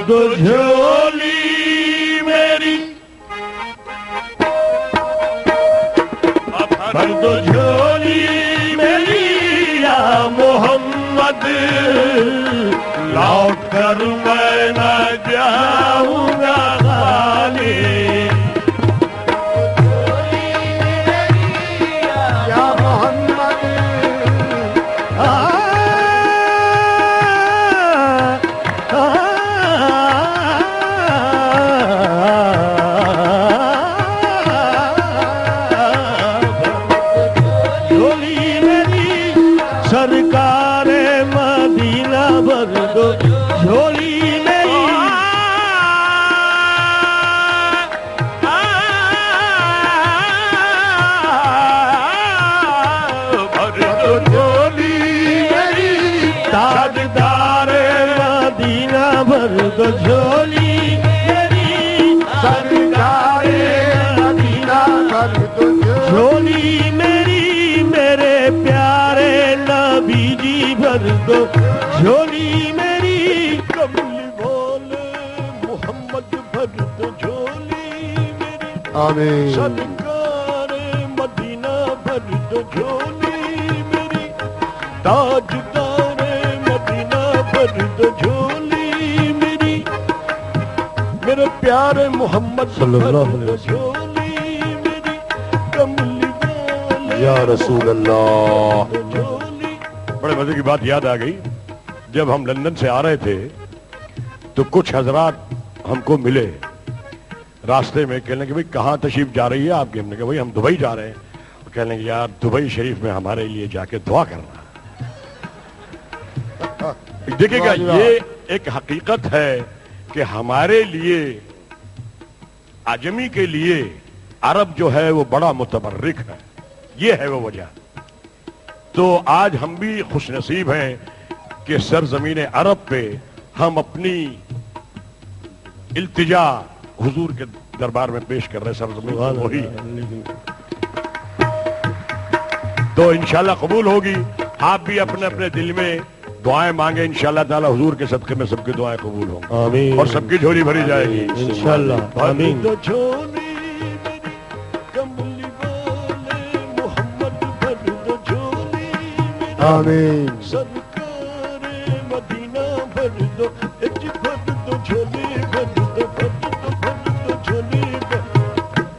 دو جھولی میری، بھر دو جھولی میری یا محمد، لوٹ کر میں نہ جاؤں گا خالی۔ سرکار مدینہ بھر دو جھولی میری، بھر دو جھولی میری، تاجدار مدینہ بھر دو جھولی میری، سرکار مدینہ بھر دو جھولی میری، میرے پیارے نبی جی بھر دو جھولی میری، کملی بولے محمد بھر دو جھولی میری، آمین، سرکار مدینہ بھر دو جھولی میری، تاجدار مدینہ بھر دو جھولی میری، میرے پیارے محمد صلی اللہ علیہ وسلم میری، کملی بولے یا رسول اللہ۔ بڑے مزے کی بات یاد آ گئی، جب ہم لندن سے آ رہے تھے تو کچھ حضرات ہم کو ملے راستے میں، کہنے لگے بھائی کہاں تشریف جا رہی ہے آپ کی؟ ہم نے کہا بھائی ہم دبئی جا رہے ہیں۔ کہنے لگے یار دبئی شریف میں ہمارے لیے جا کے دعا کرنا۔ دیکھیں گا یہ ایک حقیقت ہے کہ ہمارے لیے، عجمی کے لیے عرب جو ہے وہ بڑا متبرک ہے، یہ ہے وہ وجہ۔ تو آج ہم بھی خوش نصیب ہیں کہ سرزمین عرب پہ ہم اپنی التجا حضور کے دربار میں پیش کر رہے ہیں، سرزمین وہی ہے تو انشاءاللہ قبول ہوگی۔ آپ بھی اپنے اپنے دل میں دعائیں مانگے، انشاءاللہ تعالی حضور کے صدقے میں سب کی دعائیں قبول ہوں، آمین، اور سب کی جھولی بھری جائے گی انشاءاللہ، آمین۔ آمین، سرکار مدینہ بھر دو، بھر دو جھولی، بھر دو جھولی،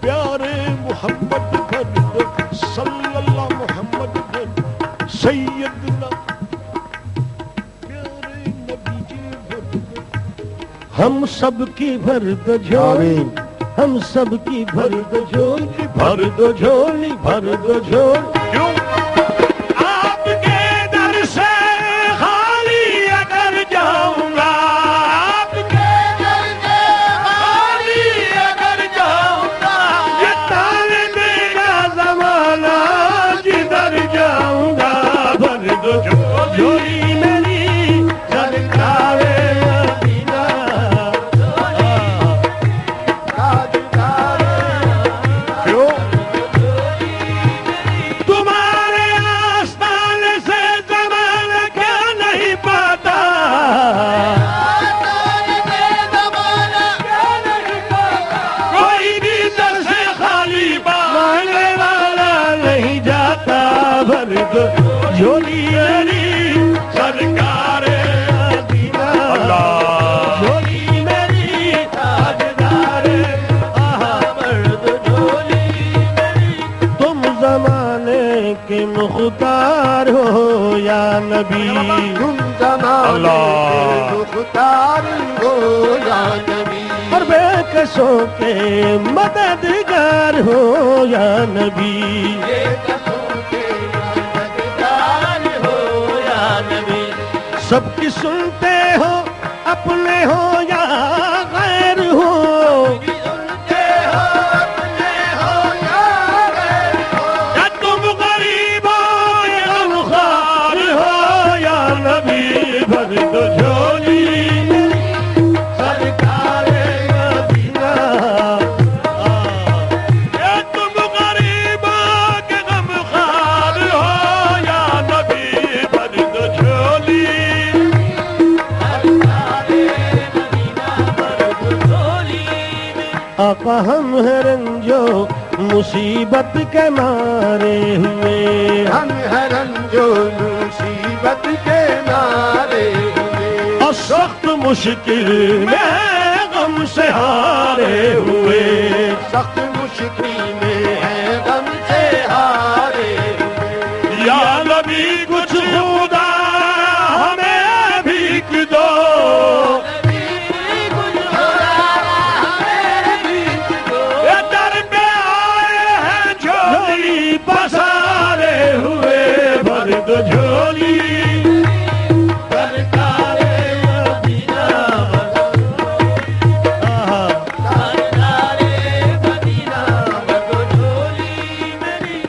پیارے محمد بھر دو، صلی اللہ محمد بھر سیدنا، پیارے نبی جی بھر دو، ہم سب کی بھر دو جھولی، ہم سب کی بھر دو جھولی، بھر دو جھولی، بھر دو جھولی۔ جھولی میری سرکار مدینہ، جھولی میری تاجدار مرد، جھولی میری، تم زمانے کے مختار ہو یا نبی، تم زمانے کے مختار ہو یا نبی، اور بے کسوں کے مددگار ہو یا نبی، سب کی سنتے ہو، اپنے ہو یا غیر ہو، سنتے ہو، اپنے ہو یا غیر ہو، یا تم غریب ہو یا غمخوار ہو یا نبی، بھر دو جھولی سرکار مدینہ، یا تم غریب ہو کہ غمخوار ہو یا نبی، بھر دو جھولی آقا ہم ہیں رنجو مصیبت کے مارے ہوئے، ہم ہیں رنجو مصیبت کے مارے ہوئے، اور سخت مشکل میں غم سے ہارے ہوئے، سخت مشکل میں ہے غم سے ہارے ہوئے، یا نبی کچھ خدا ہمیں بھیک دو، یہ در پہ آئے ہیں جھولی پسارے ہوئے، بھر دو جھولی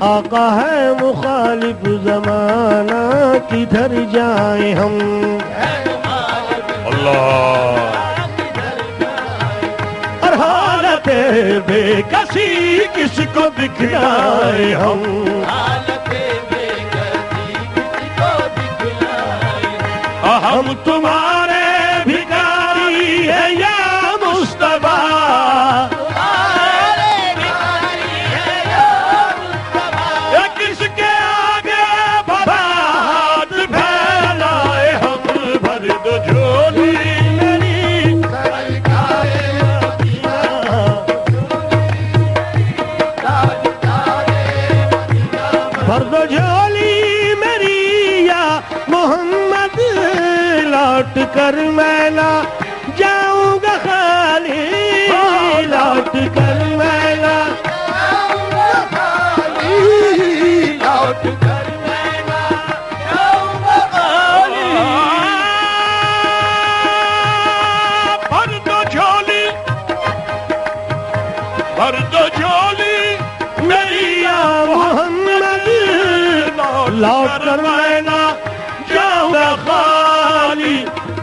آقا ہے مخالف زمانہ کدھر جائیں ہم، اللہ اور حالت بے کسی کس کو دکھلائے ہم، ہم تمہارے بھکاری ہیں یا مصطفیٰ، لوٹ کر میں نہ جاؤں گا خالی، لوٹ کر میں نہ جاؤں گا خالی، لوٹ کر میں نہ جاؤں گا خالی، بھر دو جھولی، بھر دو جھولی میری یا محمد، لوٹ کر میں نہ جاؤں گا خالی،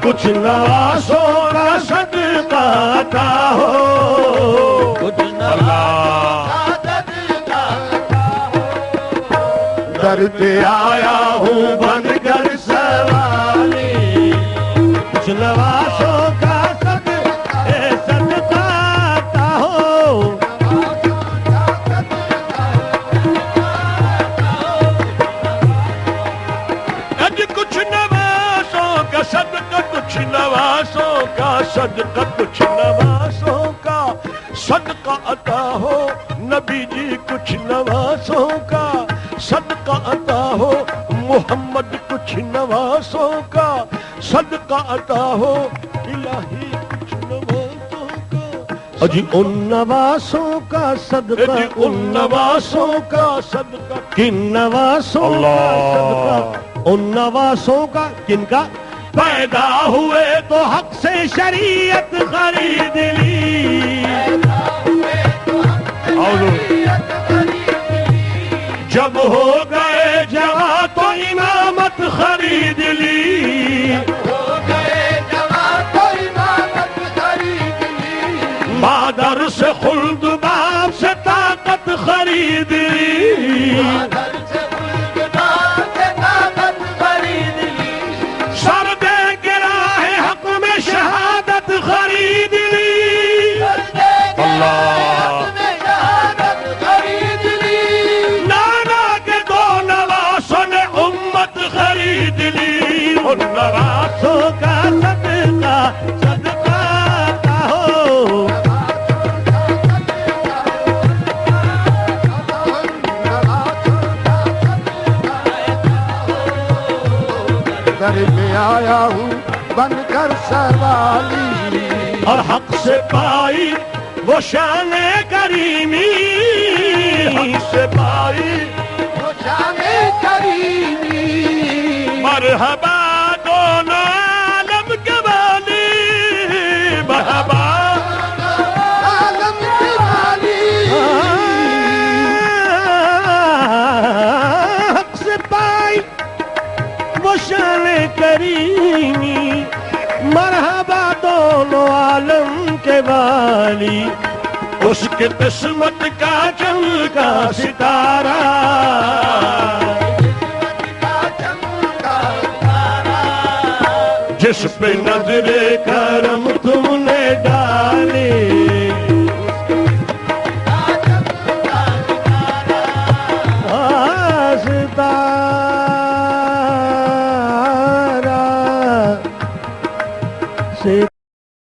کچھ نوازوں کا صدقہ عطا ہو، کچھ نوازوں کا صدقہ عطا ہو، در پہ آیا ہوں بن کر سوالی، کچھ نوازوں کا صدقہ عطا ہو، کچھ نوازوں کا صدقہ، کچھ نوازوں کا صدقہ، کچھ نوازوں کا صدقہ عطا ہو، نبی جی کچھ نوازوں کا صدقہ عطا ہو، محمد کچھ نوازوں کا صدقہ عطا ہو، الہی کچھ نوازوں کا، اجی ان نوازوں کا صدقہ، ان نوازوں کا صدقہ، کن نوازوں کا صدقہ، ان نوازوں کا، کن کا؟ پیدا ہوئے تو حق سے شریعت خرید لی، جب ہو گئے جوان تو امامت خرید لی، مادر سے خلد باپ سے طاقت خرید لی، خرید لی، نانا کے دو نواسوں نے امت خرید لی، ان نواسوں کا صدقہ صدقہ عطا ہو، در میں آیا ہوں بن کر سوالی، اور حق سے پائی وہ شان کریمی، حق سے پائی وہ شان کریمی، مرحبا دونوں عالم کے والی، مرحبا عالم کے والی، حق سے پائی وہ شان کریمی، مرحبا دونوں عالم کے والی، اس کے قسمت کا چمکا ستارہ، جس پہ نظر کرم تم نے ڈالی،